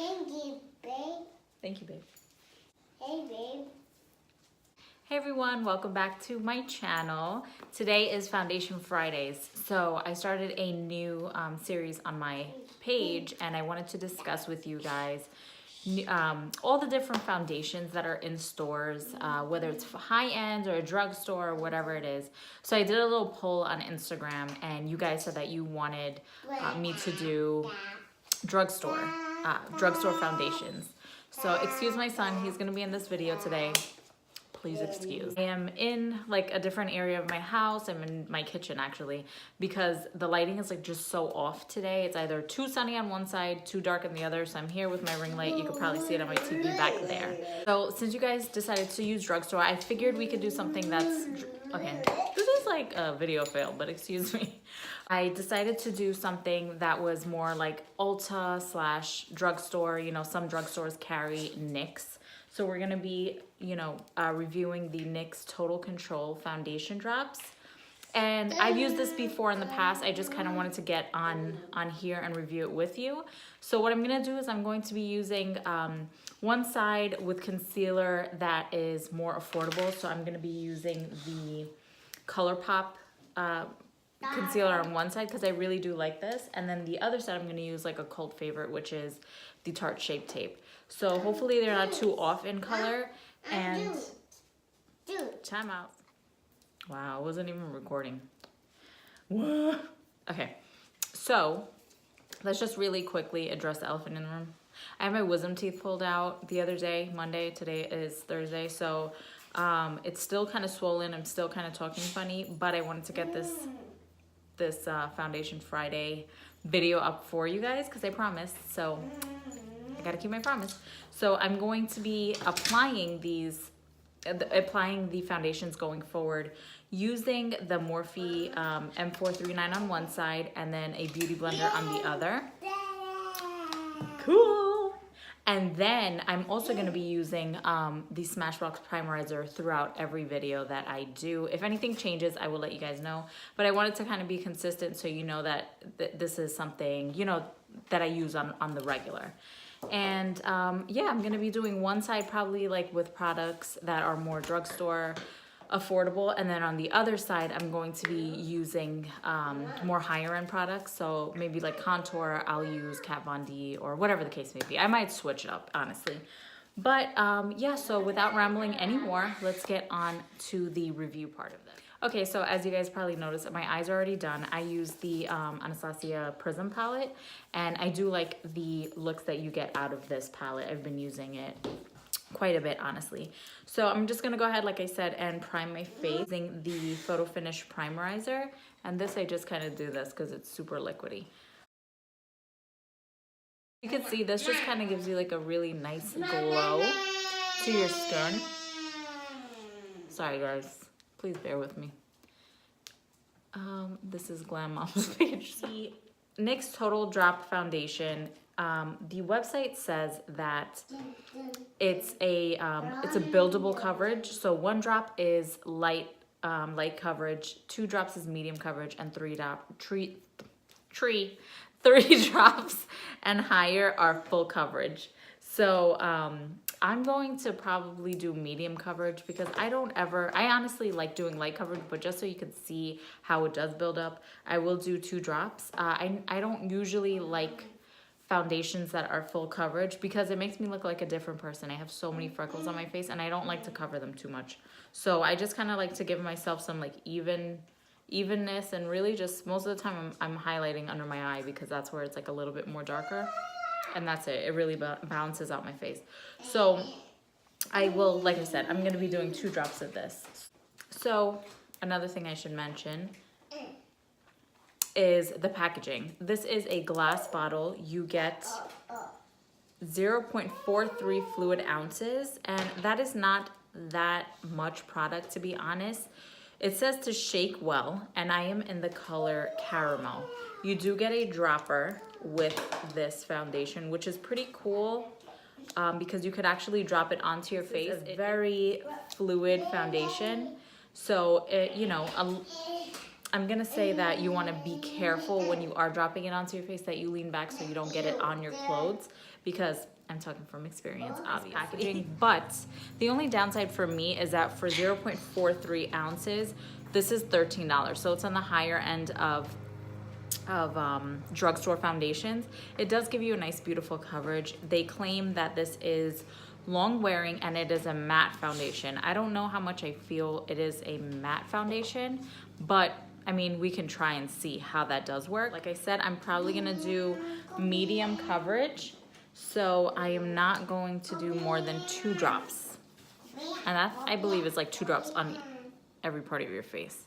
Thank you, babe. Thank you, babe. Hey, babe. Hey everyone, welcome back to my channel. Today is Foundation Fridays. So I started a new series on my page and I wanted to discuss with you guys all the different foundations that are in stores, whether it's high-end or a drugstore or whatever it is. So I did a little poll on Instagram and you guys said that you wanted me to do drugstore foundations. So excuse my son, he's gonna be in this video today. Please excuse. I am in like a different area of my house. I'm in my kitchen actually, because the lighting is like just so off today. It's either too sunny on one side, too dark on the other. So I'm here with my ring light. You could probably see it on my TV back there. So since you guys decided to use drugstore, I figured we could do something that's, okay, this is like a video fail, but excuse me. I decided to do something that was more like Ulta / drugstore. You know, some drugstores carry NYX. So we're gonna be, reviewing the NYX Total Control Foundation Drops. And I've used this before in the past. I just kind of wanted to get on here and review it with you. So what I'm gonna do is I'm going to be using one side with concealer that is more affordable. So I'm gonna be using the ColourPop concealer on one side because I really do like this. And then the other side I'm gonna use like a cult favorite, which is the Tarte Shape Tape. So hopefully they're not too off in color. And time out. Wow, I wasn't even recording. What? Okay, so let's just really quickly address the elephant in the room. I have my wisdom teeth pulled out the other day, Monday. Today is Thursday, so it's still kind of swollen. I'm still kind of talking funny, but I wanted to get this Foundation Friday video up for you guys because I promised. So I gotta keep my promise. So I'm going to be applying the foundations going forward using the Morphe M439 on one side and then a Beauty Blender on the other. Cool. And then I'm also going to be using the Smashbox Primerizer throughout every video that I do. If anything changes, I will let you guys know. But I wanted to kind of be consistent so you know that this is something, that I use on the regular. And yeah, I'm gonna be doing one side probably like with products that are more drugstore affordable, and then on the other side I'm going to be using more higher end products. So maybe like contour, I'll use Kat Von D or whatever the case may be. I might switch it up honestly. But yeah, so without rambling anymore, let's get on to the review part of this. Okay, so as you guys probably noticed, my eyes are already done. I use the Anastasia Prism palette, and I do like the looks that you get out of this palette. I've been using it quite a bit, honestly. So I'm just gonna go ahead, like I said, and prime my face using the Photo Finish Primerizer. And this, I just kind of do this because it's super liquidy. You can see this just kind of gives you like a really nice glow to your skin. Sorry, guys. Please bear with me. This is Glam Mom's page. The NYX Total Drop Foundation. The website says that it's a buildable coverage. So one drop is light coverage, 2 drops is medium coverage, and 3 drops and higher are full coverage. So I'm going to probably do medium coverage because I honestly like doing light coverage, but just so you can see how it does build up, I will do 2 drops. I don't usually like foundations that are full coverage because it makes me look like a different person. I have so many freckles on my face and I don't like to cover them too much. So I just kind of like to give myself some like evenness, and really just most of the time I'm highlighting under my eye because that's where it's like a little bit more darker. And that's it. It really balances out my face. So I will, like I said, I'm going to be doing 2 drops of this. So another thing I should mention is the packaging. This is a glass bottle. You get 0.43 fluid ounces, and that is not that much product, to be honest. It says to shake well, and I am in the color Caramel. You do get a dropper with this foundation, which is pretty cool because you could actually drop it onto your face. It's a very fluid foundation, so it, I'm gonna say that you wanna be careful when you are dropping it onto your face, that you lean back so you don't get it on your clothes, because I'm talking from experience, obviously. Packaging. But the only downside for me is that for 0.43 ounces, this is $13. So it's on the higher end of drugstore foundations. It does give you a nice, beautiful coverage. They claim that this is long wearing and it is a matte foundation. I don't know how much I feel it is a matte foundation, but I mean, we can try and see how that does work. Like I said, I'm probably gonna do medium coverage, so I am not going to do more than 2 drops. And that, I believe, is like 2 drops on every part of your face.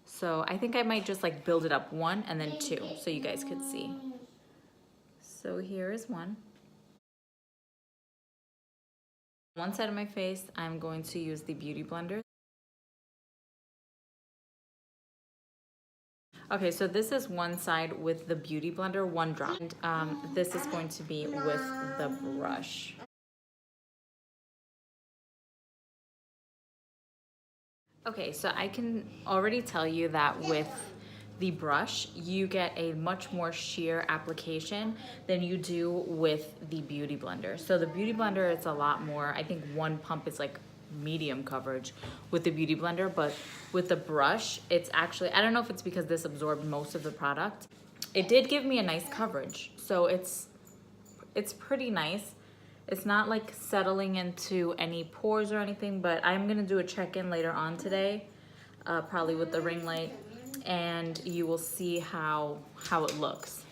So I think I might just like build it up 1 and then 2 so you guys could see. So here is 1. One side of my face, I'm going to use the Beauty Blender. Okay, so this is one side with the Beauty Blender, 1 drop. And this is going to be with the brush. Okay, so I can already tell you that with the brush, you get a much more sheer application than you do with the Beauty Blender. So the Beauty Blender, it's a lot more, I think 1 pump is like medium coverage with the Beauty Blender, but with the brush, it's actually, I don't know if it's because this absorbed most of the product. It did give me a nice coverage, so it's pretty nice. It's not like settling into any pores or anything, but I'm gonna do a check-in later on today, probably with the ring light, and you will see how it looks.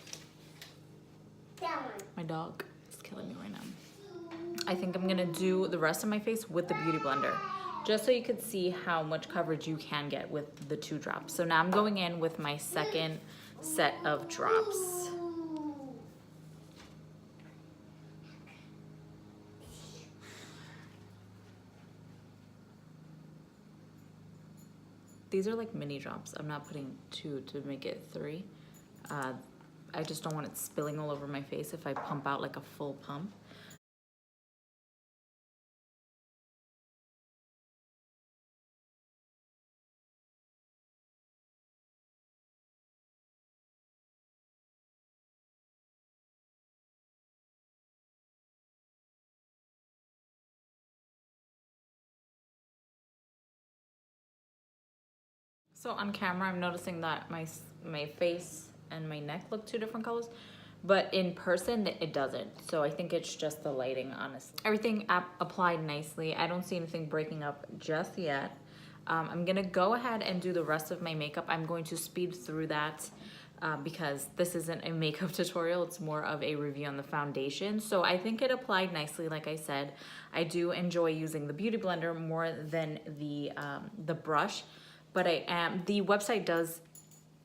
My dog is killing me right now. I think I'm gonna do the rest of my face with the Beauty Blender, just so you could see how much coverage you can get with the 2 drops. So now I'm going in with my second set of drops. These are like mini drops. I'm not putting 2 to make it 3. I just don't want it spilling all over my face if I pump out like a full pump. So on camera, I'm noticing that my face and my neck look 2 different colors, but in person it doesn't. So I think it's just the lighting, honestly. Everything applied nicely. I don't see anything breaking up just yet. I'm gonna go ahead and do the rest of my makeup. I'm going to speed through that because this isn't a makeup tutorial, it's more of a review on the foundation. So I think it applied nicely, like I said. I do enjoy using the Beauty Blender more than the brush. But the website does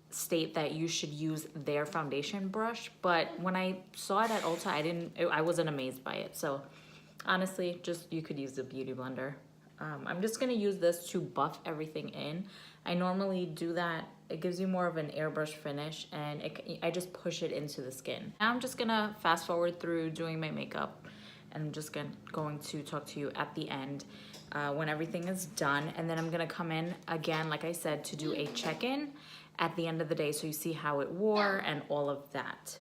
state that you should use their foundation brush, but when I saw it at Ulta, I wasn't amazed by it. So honestly, just you could use the Beauty Blender. I'm just gonna use this to buff everything in. I normally do that. It gives you more of an airbrush finish, and I just push it into the skin. Now I'm just gonna fast forward through doing my makeup, and I'm just going to talk to you at the end when everything is done. And then I'm gonna come in again, like I said, to do a check-in at the end of the day so you see how it wore and all of that.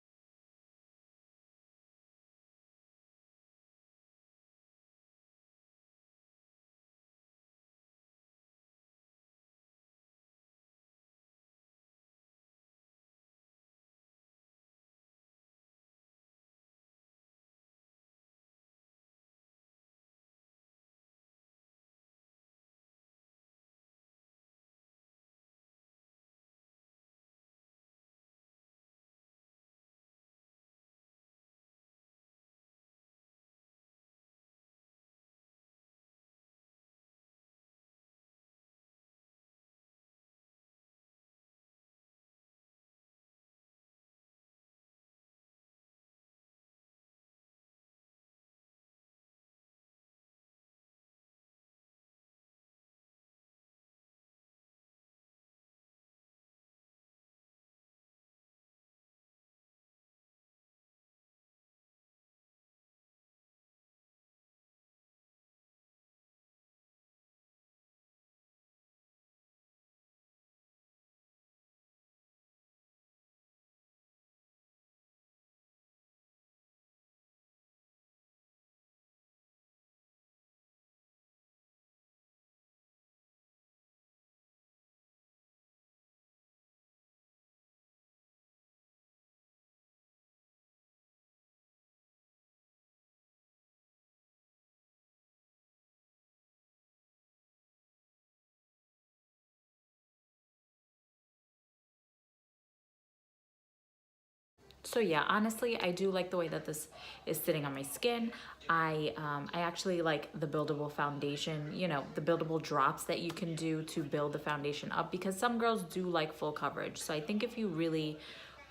So yeah, honestly, I do like the way that this is sitting on my skin. I actually like the buildable foundation, you know, the buildable drops that you can do to build the foundation up, because some girls do like full coverage. So I think if you really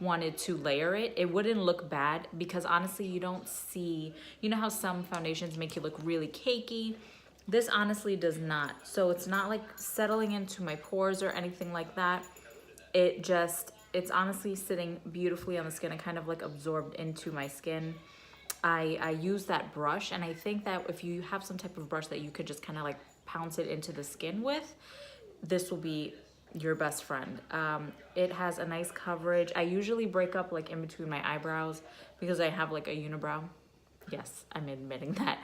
wanted to layer it, it wouldn't look bad, because honestly, you don't see, you know how some foundations make you look really cakey? This honestly does not. So it's not like settling into my pores or anything like that. It's honestly sitting beautifully on the skin and kind of like absorbed into my skin. I use that brush, and I think that if you have some type of brush that you could just kind of like pounce it into the skin with, this will be your best friend. It has a nice coverage. I usually break up like in between my eyebrows because I have like a unibrow. Yes, I'm admitting that.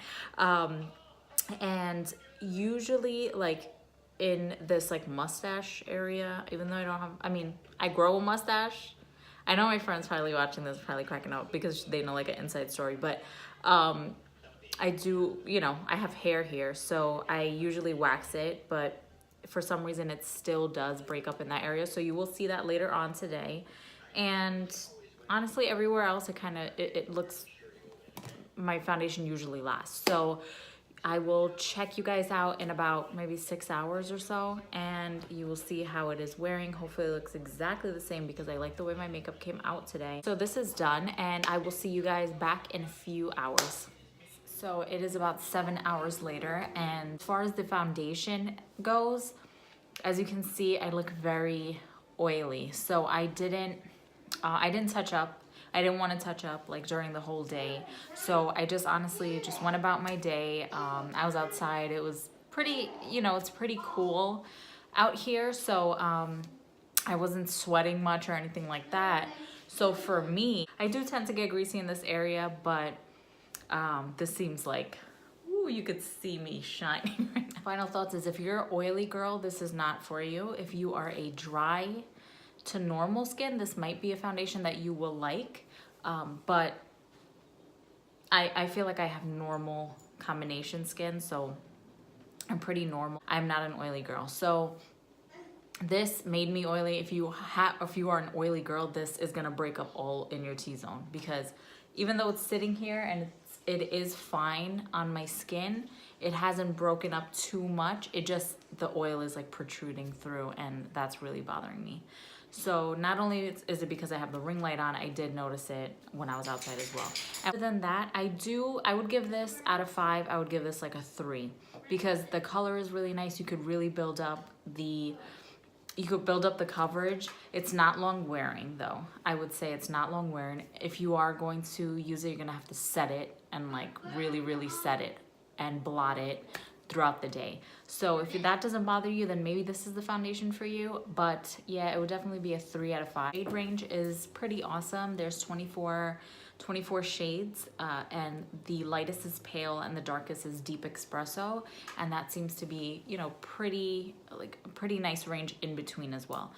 And usually like in this like mustache area, even though I don't have, I mean, I grow a mustache. I know my friends probably watching this probably cracking up because they know like an inside story, but I do, you know, I have hair here, so I usually wax it, but for some reason it still does break up in that area. So you will see that later on today. And honestly, everywhere else, it looks, my foundation usually lasts. So I will check you guys out in about maybe 6 hours or so, and you will see how it is wearing. Hopefully it looks exactly the same, because I like the way my makeup came out today. So this is done, and I will see you guys back in a few hours. So it is about 7 hours later, and as far as the foundation goes, as you can see, I look very oily. So I didn't touch up. I didn't want to touch up like during the whole day. So I just honestly just went about my day. I was outside. It was pretty, you know, it's pretty cool out here. So I wasn't sweating much or anything like that. So for me, I do tend to get greasy in this area, but this seems like, ooh, you could see me shining right now. Final thoughts is, if you're an oily girl, this is not for you. If you are a dry to normal skin, this might be a foundation that you will like. But I feel like I have normal combination skin, so I'm pretty normal. I'm not an oily girl. So this made me oily. If you are an oily girl, this is gonna break up all in your T-zone, because even though it's sitting here and it is fine on my skin, it hasn't broken up too much. It just, the oil is like protruding through, and that's really bothering me. So not only is it because I have the ring light on, I did notice it when I was outside as well. Other than that, I would give this, out of 5, I would give this like a 3, because the color is really nice. You could really build up the coverage. It's not long wearing though. I would say it's not long wearing. If you are going to use it, you're gonna have to set it and like really, really set it and blot it throughout the day. So if that doesn't bother you, then maybe this is the foundation for you. But yeah, it would definitely be a 3 out of 5. Shade range is pretty awesome. There's 24 shades, and the lightest is pale and the darkest is deep espresso, and that seems to be, you know, pretty nice range in between as well.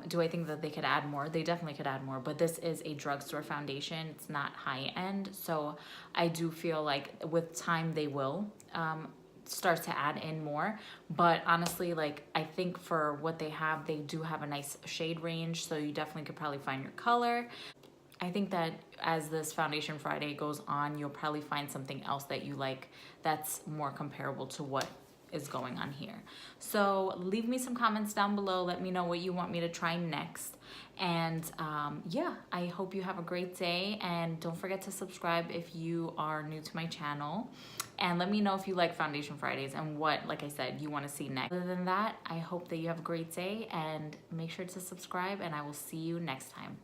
Do I think that they could add more? They definitely could add more, but this is a drugstore foundation. It's not high end, so I do feel like with time they will start to add in more. But honestly, like, I think for what they do have a nice shade range, so you definitely could probably find your color. I think that as this Foundation Friday goes on, you'll probably find something else that you like that's more comparable to what is going on here. So leave me some comments down below. Let me know what you want me to try next. And yeah, I hope you have a great day. And don't forget to subscribe if you are new to my channel. And let me know if you like Foundation Fridays and what, like I said, you want to see next. Other than that, I hope that you have a great day, and make sure to subscribe, and I will see you next time.